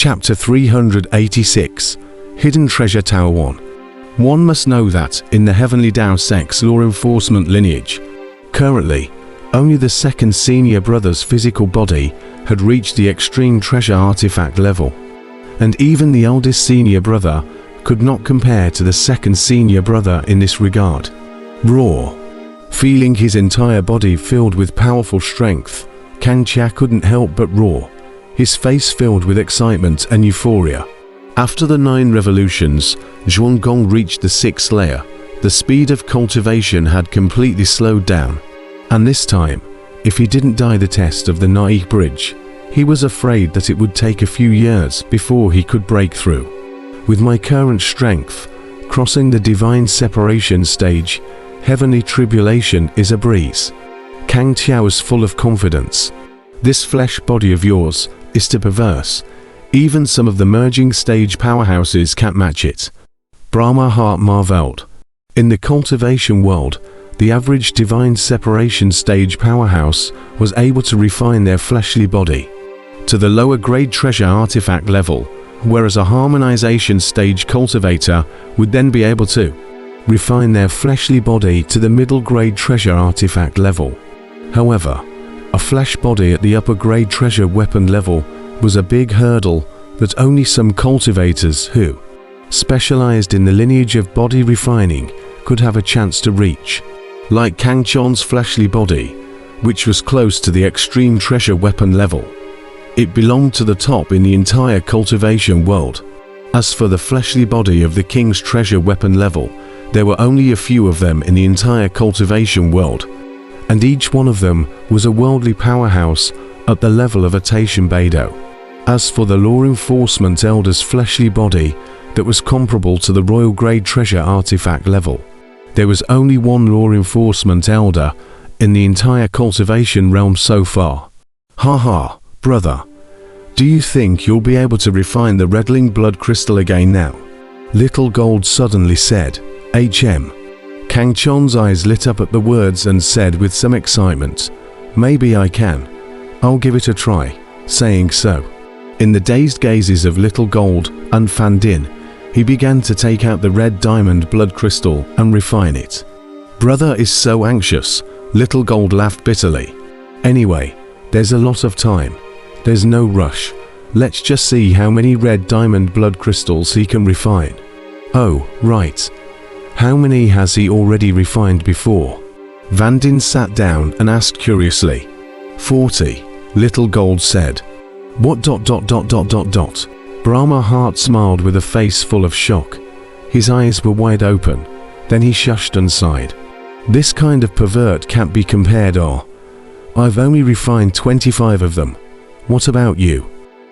Chapter 386, Hidden Treasure Tower 1. One must know that, in the Heavenly Tao Sect's law enforcement lineage, currently, only the second senior brother's physical body had reached the extreme treasure artifact level, and even the eldest senior brother could not compare to the second senior brother in this regard. Raw. Feeling his entire body filled with powerful strength, Kang Chia couldn't help but roar, his face filled with excitement and euphoria. After the 9 revolutions, Zhuanggong reached the 6th layer. The speed of cultivation had completely slowed down, and this time, if he didn't die the test of the Naive Bridge, he was afraid that it would take a few years before he could break through. With my current strength, crossing the divine separation stage, heavenly tribulation is a breeze. Kang Chia was full of confidence. This flesh body of yours is too perverse. Even some of the merging stage powerhouses can't match it. Brahma heart marveled. In the cultivation world, the average divine separation stage powerhouse was able to refine their fleshly body to the lower grade treasure artifact level, whereas a harmonization stage cultivator would then be able to refine their fleshly body to the middle grade treasure artifact level. However, a flesh body at the upper grade treasure weapon level was a big hurdle that only some cultivators who specialized in the lineage of body refining could have a chance to reach. Like Kang Chia's fleshly body, which was close to the extreme treasure weapon level, it belonged to the top in the entire cultivation world. As for the fleshly body of the king's treasure weapon level, there were only a few of them in the entire cultivation world, and each one of them was a worldly powerhouse at the level of a Taishan Beidou. As for the law enforcement elder's fleshly body that was comparable to the royal grade treasure artifact level, there was only one law enforcement elder in the entire cultivation realm so far. Haha, brother. Do you think you'll be able to refine the redling blood crystal again now? Little Gold suddenly said. Kang Chia's eyes lit up at the words and said with some excitement, "Maybe I can. I'll give it a try." Saying so, in the dazed gazes of Little Gold and Fan Din, he began to take out the red diamond blood crystal and refine it. Brother is so anxious, Little Gold laughed bitterly. Anyway, there's a lot of time. There's no rush. Let's just see how many red diamond blood crystals he can refine. Oh, right. How many has he already refined before? Van Din sat down and asked curiously. 40, Little Gold said. What ... Brahma Heart smiled with a face full of shock. His eyes were wide open. Then he shushed and sighed. This kind of pervert can't be compared or... I've only refined 25 of them. What about you?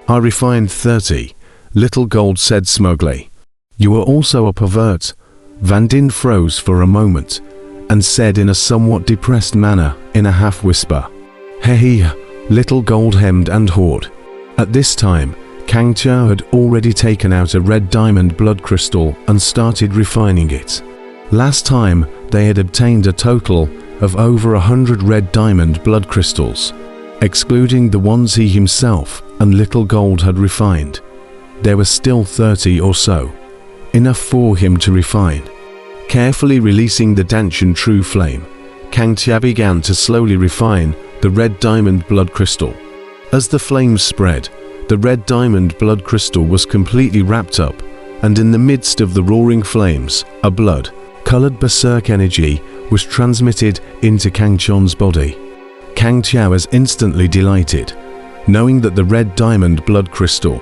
I refined 30, Little Gold said smugly. You are also a pervert. Van Din froze for a moment and said in a somewhat depressed manner in a half-whisper. Hey, Little Gold hemmed and hawed. At this time, Kang Chia had already taken out a red diamond blood crystal and started refining it. Last time, they had obtained a total of over 100 red diamond blood crystals, excluding the ones he himself and Little Gold had refined. There were still 30 or so, enough for him to refine. Carefully releasing the Danshan True Flame, Kang Chia began to slowly refine the red diamond blood crystal. As the flames spread, the red diamond blood crystal was completely wrapped up, and in the midst of the roaring flames, a blood-colored berserk energy was transmitted into Kang Chia's body. Kang Chia was instantly delighted, knowing that the red diamond blood crystal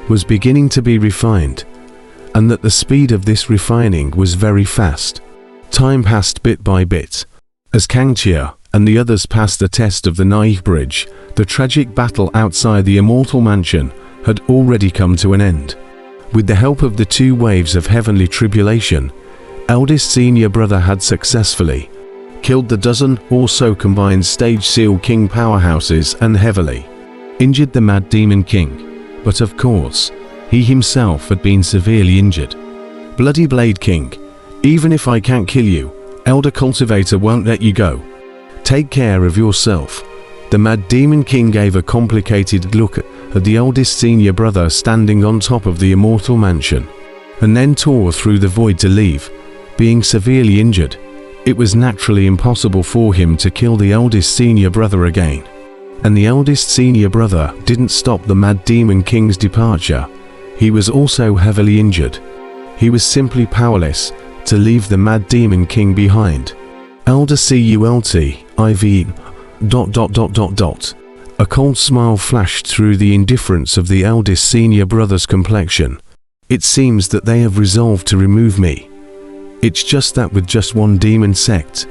was beginning to be refined, and that the speed of this refining was very fast. Time passed bit by bit. As Kang Chia and the others passed the test of the Naive Bridge, the tragic battle outside the Immortal Mansion had already come to an end. With the help of the 2 waves of heavenly tribulation, eldest senior brother had successfully killed the dozen or so combined stage seal king powerhouses and heavily injured the Mad Demon King, but of course, he himself had been severely injured. Bloody Blade King, even if I can't kill you, Elder Cultivator won't let you go. Take care of yourself. The Mad Demon King gave a complicated look at the eldest senior brother standing on top of the immortal mansion, and then tore through the void to leave, being severely injured. It was naturally impossible for him to kill the eldest senior brother again. And the eldest senior brother didn't stop the Mad Demon King's departure. He was also heavily injured. He was simply powerless to leave the Mad Demon King behind. Elder CULT, IV. ... A cold smile flashed through the indifference of the eldest senior brother's complexion. It seems that they have resolved to remove me. It's just that with just one demon sect,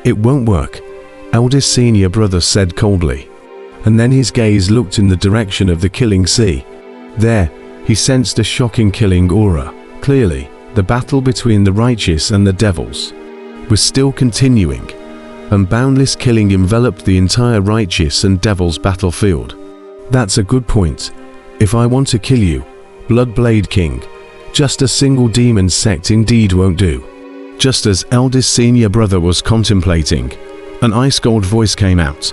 it won't work, eldest senior brother said coldly. And then his gaze looked in the direction of the killing sea. There, he sensed a shocking killing aura. Clearly, the battle between the righteous and the devils was still continuing, and boundless killing enveloped the entire righteous and devil's battlefield. That's a good point. If I want to kill you, Bloodblade King, just a single demon sect indeed won't do. Just as eldest senior brother was contemplating, an ice-cold voice came out.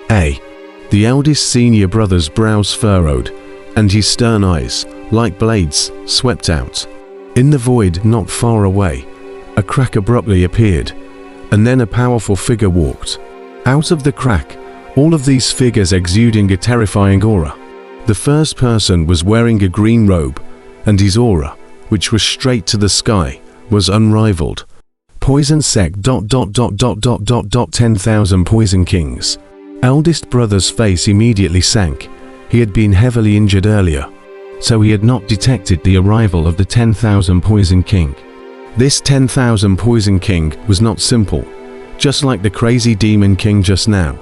The eldest senior brother's brows furrowed, and his stern eyes, like blades, swept out. In the void not far away, a crack abruptly appeared, and then a powerful figure walked. Out of the crack, all of these figures exuding a terrifying aura. The first person was wearing a green robe, and his aura, which was straight to the sky, was unrivaled. Poison sect ... 10,000 poison kings. Eldest brother's face immediately sank. He had been heavily injured earlier, so he had not detected the arrival of the 10,000 poison king. This 10,000 poison king was not simple, just like the crazy demon king just now,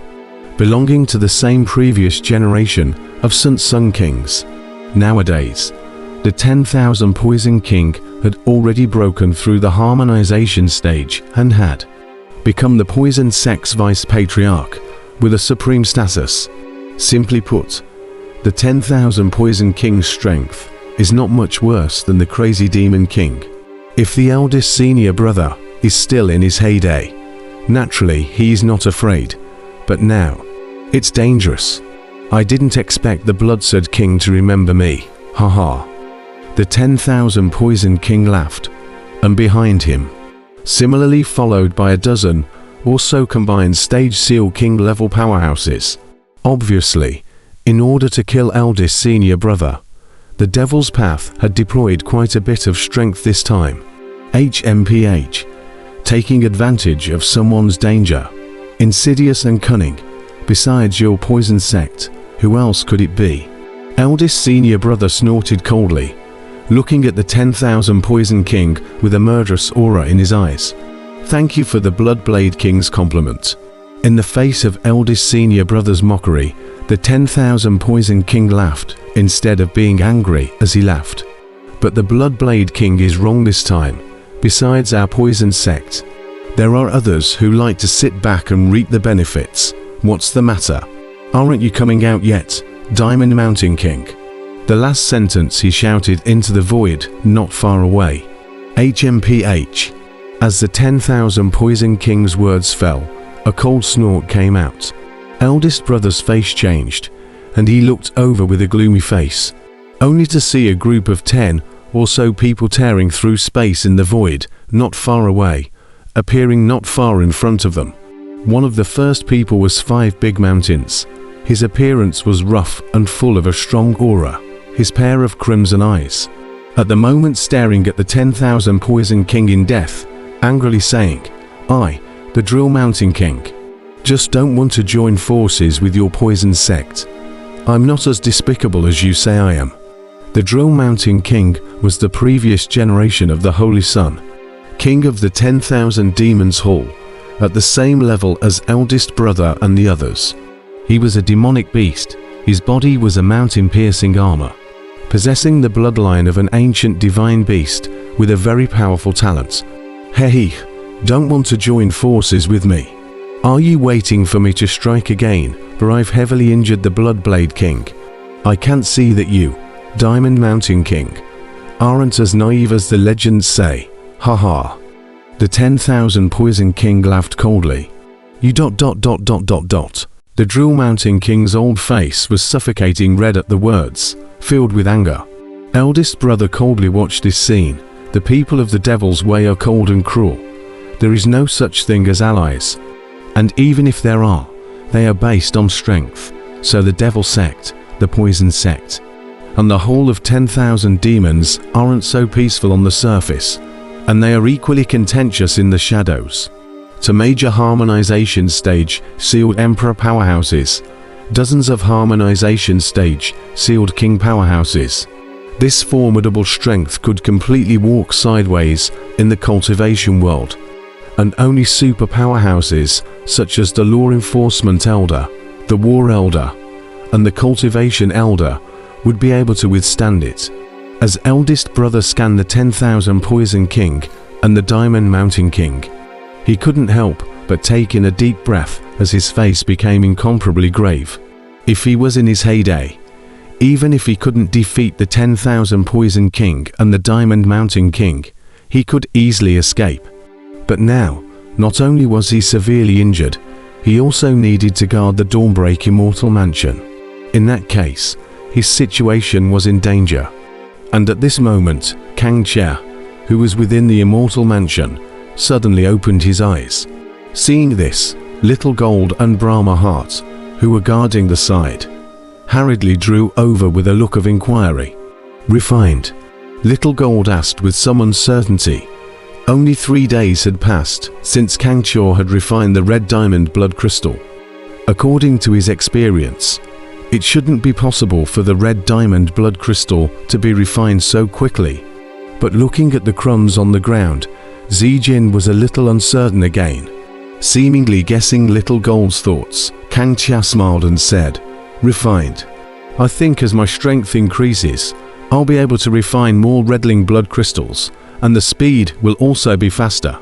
belonging to the same previous generation of Sun kings. Nowadays, the 10,000 poison king had already broken through the harmonization stage and had become the poison sect's vice patriarch with a supreme status. Simply put, the 10,000 poison king's strength is not much worse than the crazy demon king. If the eldest senior brother is still in his heyday, naturally he is not afraid, but now, it's dangerous. I didn't expect the Bloodsured King to remember me, haha. The 10,000 poison king laughed, and behind him, similarly followed by a dozen, also combined stage seal king level powerhouses. Obviously, in order to kill eldest senior brother, the Devil's Path had deployed quite a bit of strength this time. HMPH, taking advantage of someone's danger, insidious and cunning. Besides your poison sect, who else could it be? Eldest senior brother snorted coldly, looking at the 10,000 poison king with a murderous aura in his eyes. Thank you for the Bloodblade King's compliment. In the face of eldest senior brother's mockery, the 10,000 poison king laughed, instead of being angry as he laughed. But the Bloodblade King is wrong this time. Besides our poison sect, there are others who like to sit back and reap the benefits. What's the matter? Aren't you coming out yet, Diamond Mountain King? The last sentence he shouted into the void not far away. HMPH. As the 10,000 poison king's words fell, a cold snort came out. Eldest brother's face changed, and he looked over with a gloomy face, only to see a group of 10 or so people tearing through space in the void not far away, appearing not far in front of them. One of the first people was 5 Big Mountains. His appearance was rough and full of a strong aura, his pair of crimson eyes, at the moment staring at the 10,000 poison king in death, angrily saying, I, the Drill Mountain King, just don't want to join forces with your poison sect. I'm not as despicable as you say I am. The Drill Mountain King was the previous generation of the Holy Sun, king of the 10,000 Demons Hall, at the same level as eldest brother and the others. He was a demonic beast. His body was a mountain-piercing armor, possessing the bloodline of an ancient divine beast with a very powerful talent. Hey, don't want to join forces with me? Are you waiting for me to strike again, for I've heavily injured the Bloodblade King? I can't see that you, Diamond Mountain King, aren't as naive as the legends say, haha. The 10,000 poison king laughed coldly. You ... The drill mounting king's old face was suffocating red at the words, filled with anger. Eldest brother coldly watched this scene. The people of the Devil's Way are cold and cruel. There is no such thing as allies. And even if there are, they are based on strength. So the Devil sect, the Poison sect, and the whole of 10,000 demons aren't so peaceful on the surface, and they are equally contentious in the shadows. To major harmonization stage sealed Emperor powerhouses, dozens of harmonization stage sealed King powerhouses. This formidable strength could completely walk sideways in the cultivation world, and only super powerhouses such as the Law Enforcement Elder, the War Elder, and the Cultivation Elder would be able to withstand it. As eldest brother scanned the 10,000 Poison King and the Diamond Mountain King, he couldn't help but take in a deep breath as his face became incomparably grave. If he was in his heyday, even if he couldn't defeat the 10,000 Poison King and the Diamond Mountain King, he could easily escape. But now, not only was he severely injured, he also needed to guard the Dawnbreak Immortal Mansion. In that case, his situation was in danger. And at this moment, Kang Chia, who was within the Immortal Mansion, suddenly opened his eyes. Seeing this, Little Gold and Brahma Heart, who were guarding the side, hurriedly drew over with a look of inquiry. Refined? Little Gold asked with some uncertainty. Only 3 days had passed since Kang Chia had refined the red diamond blood crystal. According to his experience, it shouldn't be possible for the red diamond blood crystal to be refined so quickly. But looking at the crumbs on the ground, Zijin was a little uncertain again. Seemingly guessing Little Gold's thoughts, Kang Chia smiled and said, "Refined. I think as my strength increases, I'll be able to refine more redling blood crystals, and the speed will also be faster."